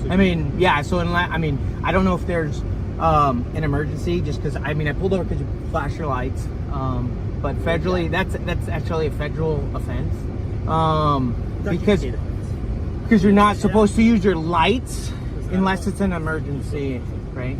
I mean, yeah. So I mean, I don't know if there's an emergency, just because I mean I pulled over because you flash your lights. But federally, that's actually a federal offense. Because you're not supposed to use your lights unless it's an emergency, right?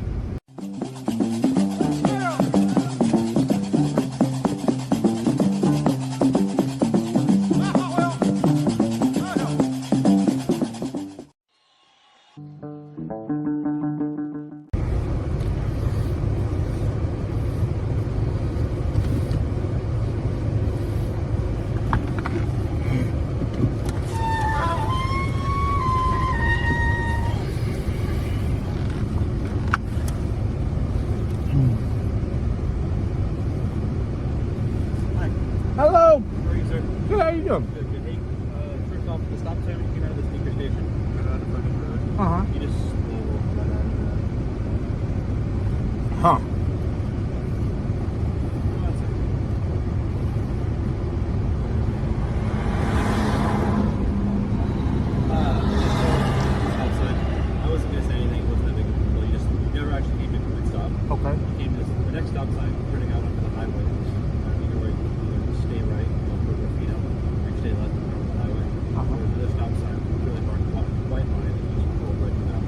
Hello. How are you, sir? Good, how you doing? Good, good. Hey, first off, the stop sign when you came out of the speaker station, right out in front of the road. You just pull right out of the... Huh. Outside. I wasn't going to say anything. It wasn't that big of a deal. You never actually came to a complete stop. Okay. You came to the next stop sign, turning out onto the highway. Either stay right, put your feet up, or stay left on the highway. Or the stop sign, really marked white line, and you just pull right down.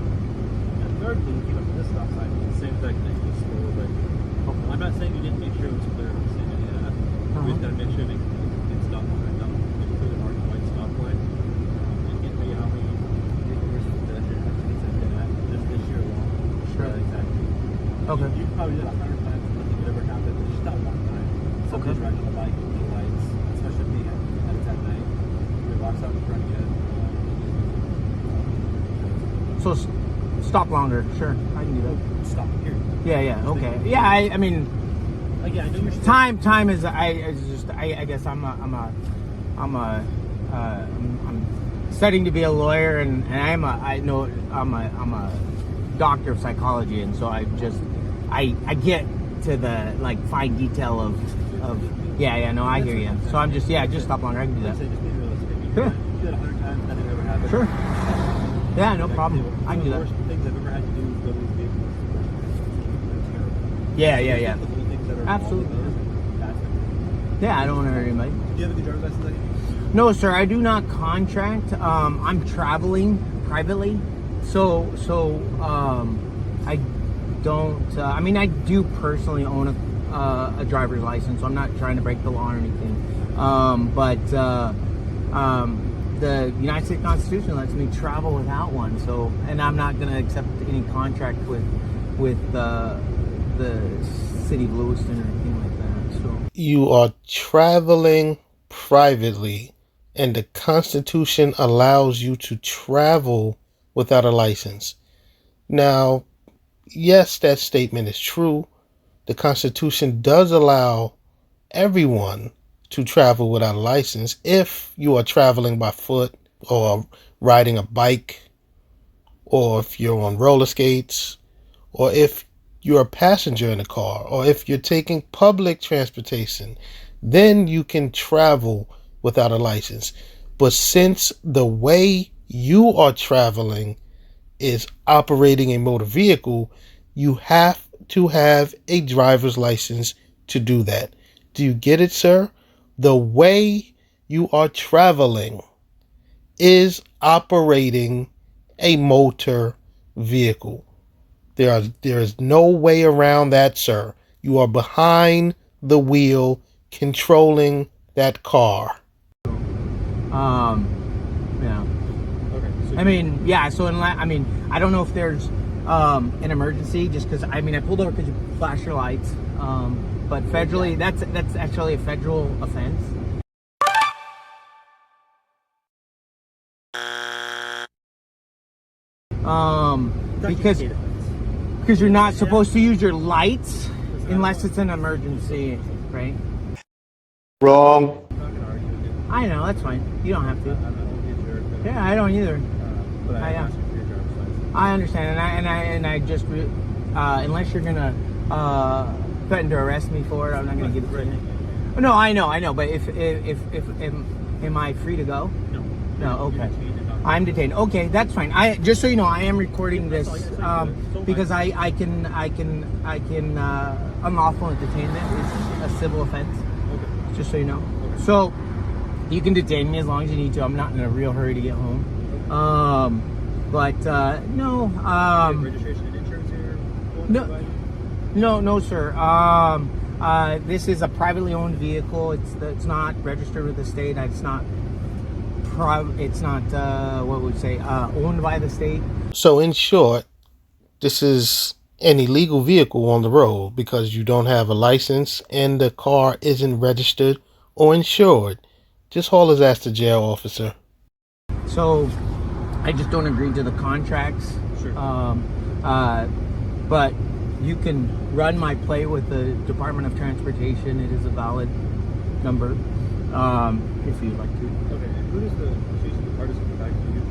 And thirdly, you came up to this stop sign, it's the same exact thing, you just pull right down. I'm not saying you didn't make sure it was clear, I'm not saying any of that. You just got to make sure that it's stop line, not like clearly marked white stop line. And get me how many years that you're actually sending that, just this year alone. Sure. Exactly. Okay. You probably did 100 times, nothing would ever happen, but just that one time. Somebody's riding on a bike with no lights, especially at it's at night. He walks out in front of you. So stop longer. Sure, I can do that. Stop here. Yeah. Okay. Yeah. I mean, Like, yeah, I know you're time is I guess I'm studying to be a lawyer, and I'm a doctor of psychology, and so I get to the like fine detail of no, I hear you. So I'm just stop longer. I can do that. Just be realistic. Sure. You did 100 times, nothing ever happened. Sure. Yeah, no problem. I can do One that. of the worst things I've ever had to do is go to these vehicles. It's terrible. Yeah. The little things that are Absolutely. involved in those, that's it. Yeah, I don't want to hurt anybody. Do you have a good driver's license? No, sir, I do not contract. I'm traveling privately, so I don't. I mean, I do personally own a driver's license, so I'm not trying to break the law or anything. But the United States Constitution lets me travel without one. So, and I'm not going to accept any contract with the city of Lewiston or anything like that. So you are traveling privately, and the Constitution allows you to travel without a license. Now, yes, that statement is true. The Constitution does allow everyone to travel without a license if you are traveling by foot or riding a bike, or if you're on roller skates, or if you're a passenger in a car, or if you're taking public transportation, then you can travel without a license. But since the way you are traveling is operating a motor vehicle, you have to have a driver's license to do that. Do you get it, sir? The way you are traveling is operating a motor vehicle. There is no way around that, sir. You are behind the wheel controlling that car. Yeah. Okay. So I mean, yeah. So I mean, I don't know if there's an emergency, just because I mean I pulled over because you flash your lights. But federally, that's actually a federal offense. Because you're not supposed to use your lights unless it's an emergency, right? Wrong. I'm not going to argue with you. I know, that's fine. You don't have to. I'm not a jerk. Yeah, I don't either. But I I asked you for your driver's license. I understand, and I just unless you're gonna threaten to arrest me for it, I'm not gonna give it to you. No, I know, but if am I free to go? No. No, okay. You can change it. I'm detained. Okay, that's fine. I just so you know, I am recording this because I can unlawful detainment is a civil offense. Okay. Just so you know. Okay. So you can detain me as long as you need to. I'm not in a real hurry to get home. No. Registration and insurance here? No, sir. This is a privately owned vehicle. It's not registered with the state. It's not what would we say owned by the state. So in short, this is an illegal vehicle on the road because you don't have a license and the car isn't registered or insured. Just haul his ass to jail, officer. So I just don't agree to the contracts. Sure. But you can run my play with the Department of Transportation. It is a valid number, if you'd like to. Okay, and who does the season card is in the back to you?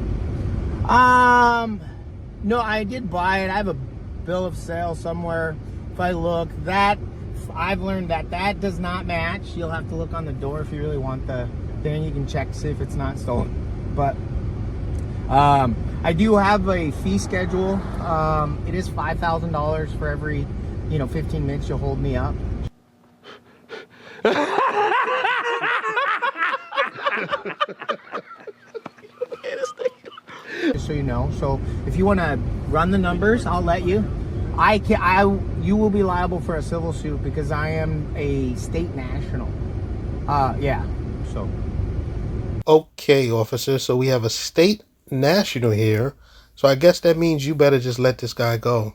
No, I did buy it. I have a bill of sale somewhere. If I look, I've learned that does not match. You'll have to look on the door if you really want the thing. You can check to see if it's not stolen. But I do have a fee schedule. It is $5,000 for every 15 minutes you'll hold me up. Just so you know. So if you want to run the numbers, I'll let you. You will be liable for a civil suit because I am a state national. Yeah. So. Okay, officer. So we have a state national here. So I guess that means you better just let this guy go,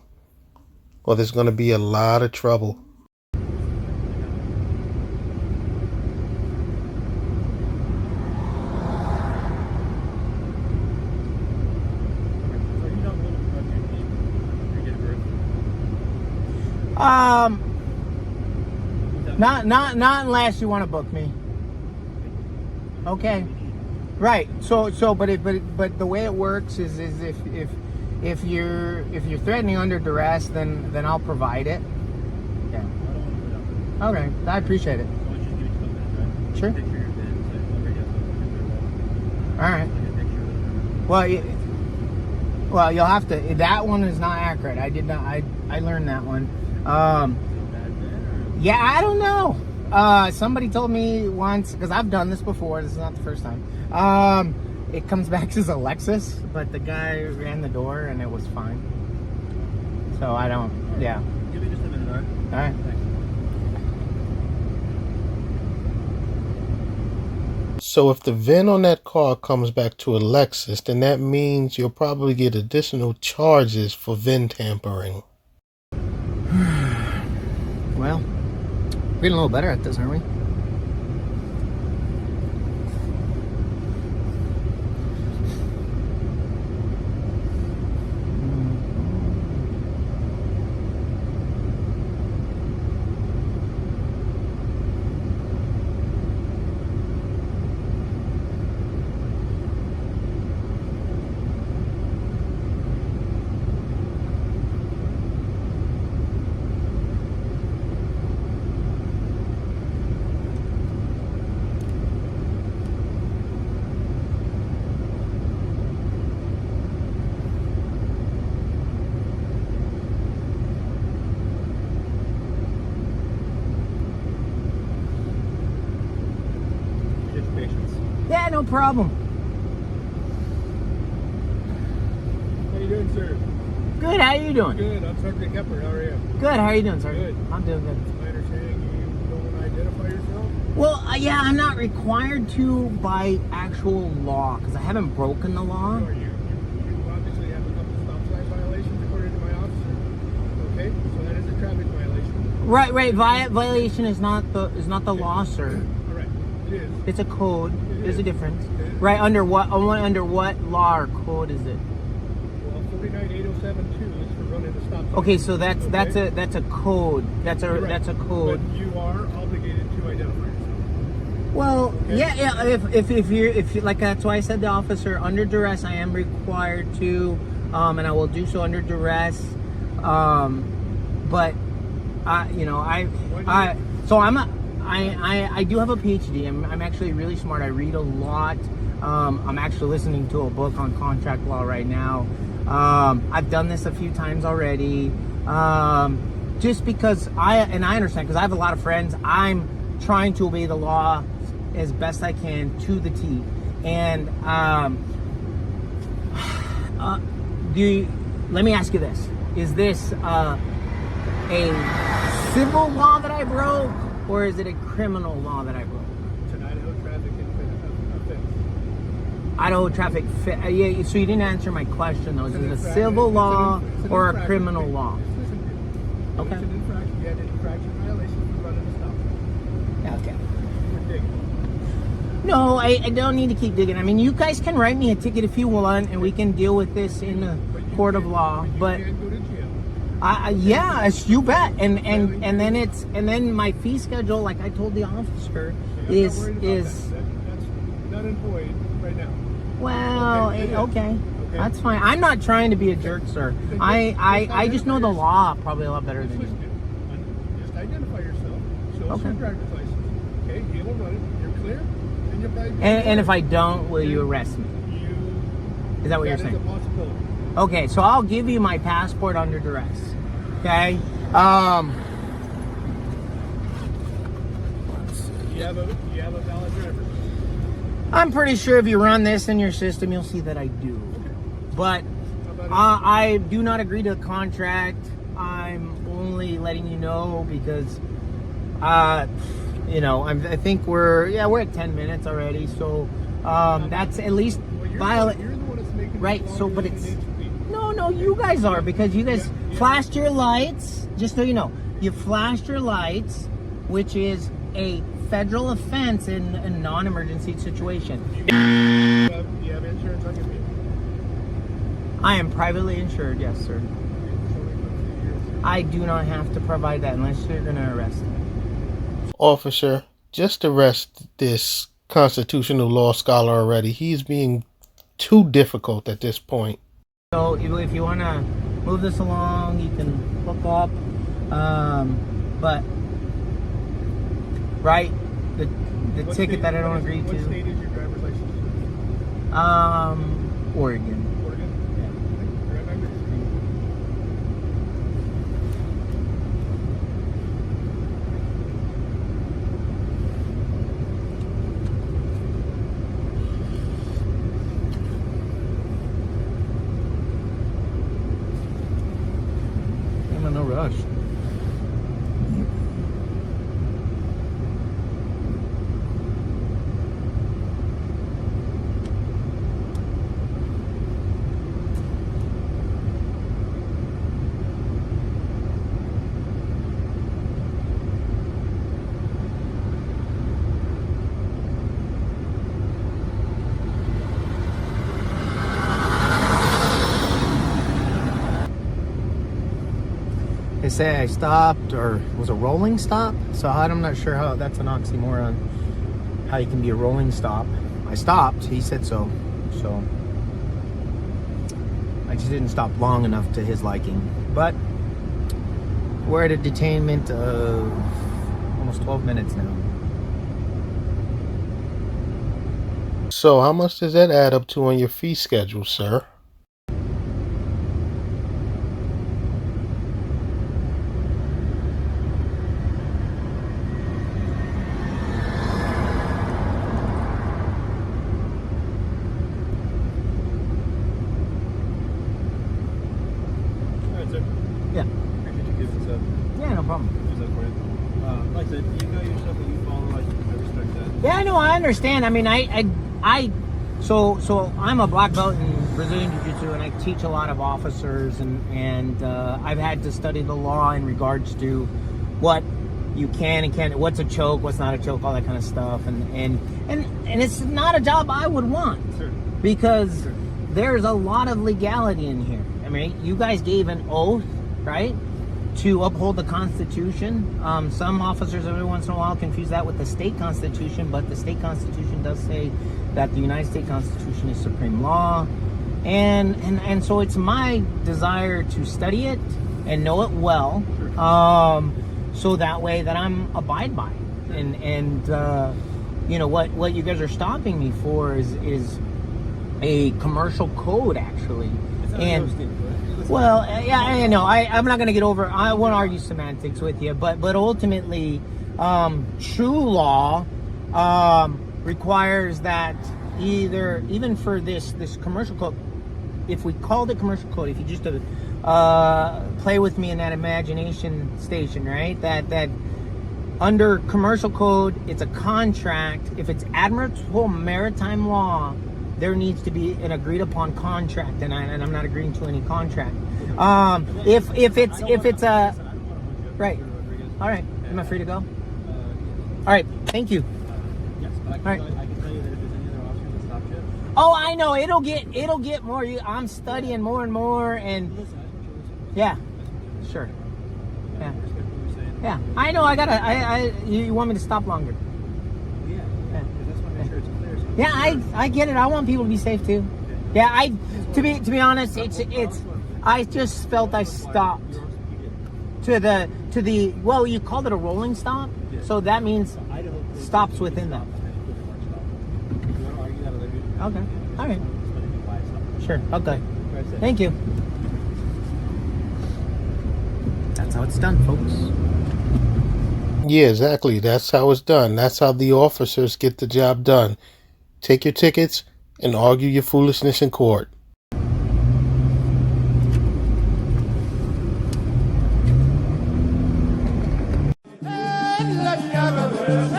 or there's going to be a lot of trouble. Not unless you want to book me. Okay. Right. So but the way it works is if you're threatening under duress, then I'll provide it. Yeah. Okay. I appreciate it. Sure. All right. Well, you'll have to. That one is not accurate. I did not. I learned that one. Yeah, I don't know. Somebody told me once, because I've done this before. This is not the first time. It comes back as a Lexus, but the guy ran the door and it was fine. So I don't. Yeah. Give me just a minute, all right? All right. Thanks. So if the VIN on that car comes back to a Lexus, then that means you'll probably get additional charges for VIN tampering. Well, we're getting a little better at this, aren't we? Yeah, no problem. How you doing, sir? Good, how you doing? Good. I'm Sergeant Kepler. How are you? Good, how you doing, sir? Good. I'm doing good. My understanding you don't want to identify yourself? Well, yeah, I'm not required to by actual law, because I haven't broken the law. Who are you? You obviously have a couple stop sign violations according to my officer. Okay, so that is a traffic violation. Right. Violation is not the law, sir. Correct. It is. It's a code. There's a difference. It is. Right, under what law or code is it? Well, 498072 is for running the stop sign. Okay, so that's a code. That's a code. But you are obligated to identify yourself. Well, Okay. yeah. If you like, that's why I said the officer under duress. I am required to, and I will do so under duress. But I do have a PhD. I'm actually really smart. I read a lot. I'm actually listening to a book on contract law right now. I've done this a few times already. Just because I understand, because I have a lot of friends. I'm trying to obey the law as best I can to the T. And let me ask you this: is this a civil law that I broke, or is it a criminal law that I broke? It's an Idaho traffic offense. Idaho traffic. Yeah. So you didn't answer my question though. Is it a civil law or a criminal law? Okay. It's an infraction. You had an infraction violation for running a stop. Okay. We're digging. No, I don't need to keep digging. I mean, you guys can write me a ticket if you want, and we can deal with this in the court of law. But You can't go to jail. yeah, you bet. And then my fee schedule, like I told the officer, I'm not is worried about that. That's not employed right now. well, Okay, it is. okay. Okay. That's fine. I'm not trying to be a jerk, sir. I just know the law probably a lot better than you. Just identify yourself. Show us Okay. your driver's license. Okay, you will run it. You're clear. And you're probably And if I don't, will you arrest me? Is that what you're That is saying? a possibility. Okay, so I'll give you my passport under duress. Okay? You have a valid driver's license. I'm pretty sure if you run this in your system, you'll see that I do. But I do not agree to the contract. I'm only letting you know because, I think we're at 10 minutes already. So that's at least violent. You're the one that's making Right, it so, longer but than it's, it needs to be. no, you guys are, because you guys flashed your lights, just so you know, you flashed your lights, which is a federal offense in a non-emergency situation. You have insurance on your vehicle. I am privately insured, yes, sir. I do not have to provide that unless you're going to arrest me. Officer, just arrest this constitutional law scholar already. He's being too difficult at this point. So if you want to move this along, you can look up. But right, the What ticket state- that I don't what is- agree What to. state is your driver's license? Oregon. Oregon? Yeah. Right back there. I'm in no rush. They say I stopped, or it was a rolling stop. So I'm not sure how that's an oxymoron. How you can be a rolling stop. I stopped. He said so. So I just didn't stop long enough to his liking. But we're at a detainment of almost 12 minutes now. So how much does that add up to on your fee schedule, sir? All right, sir. Yeah. Appreciate you giving us up. Yeah, no problem. Use that for you. Like I said, you know your stuff and you follow. I respect that. Yeah, no, I understand. I mean, so I'm a black belt in Brazilian Jiu-Jitsu, and I teach a lot of officers, and I've had to study the law in regards to what you can and can't, what's a choke, what's not a choke, all that kind of stuff, and it's not a job I would want, Sure. because there's a lot of legality in here. I mean, you guys gave an oath, right, to uphold the Constitution. Some officers every once in a while confuse that with the state constitution, but the state constitution does say that the United States Constitution is supreme law. And so it's my desire to study it and know it well, so that way that I'm abide by it. And you know, what you guys are stopping me for is a commercial code, actually. Well, yeah, I know. I'm not going to get over. I won't argue semantics with you, but ultimately, true law requires that even for this commercial code, if we called it commercial code, if you just play with me in that imagination station, right? That under commercial code, it's a contract. If it's admirable maritime law, there needs to be an agreed upon contract, and I'm not agreeing to any contract. If it's a right, all right. Am I free to go? All right, thank you. Yes, but All right. I can tell you that if there's any other officers that stop you. Oh, I know. It'll get more. I'm studying more and more, and Listen, I just want you to listen. yeah, sure, yeah, I respect what you're saying. yeah. I know. You want me to stop longer? Yeah, because that's why I make sure it's clear. So Yeah, I get it. I want people to be safe too. Yeah, to be honest, it's I just felt I stopped to the well, you called it a rolling stop, so that means stops within that. Okay, all right, sure, okay, thank you. That's how it's done, folks. Yeah, exactly. That's how it's done. That's how the officers get the job done. Take your tickets and argue your foolishness in court. Let's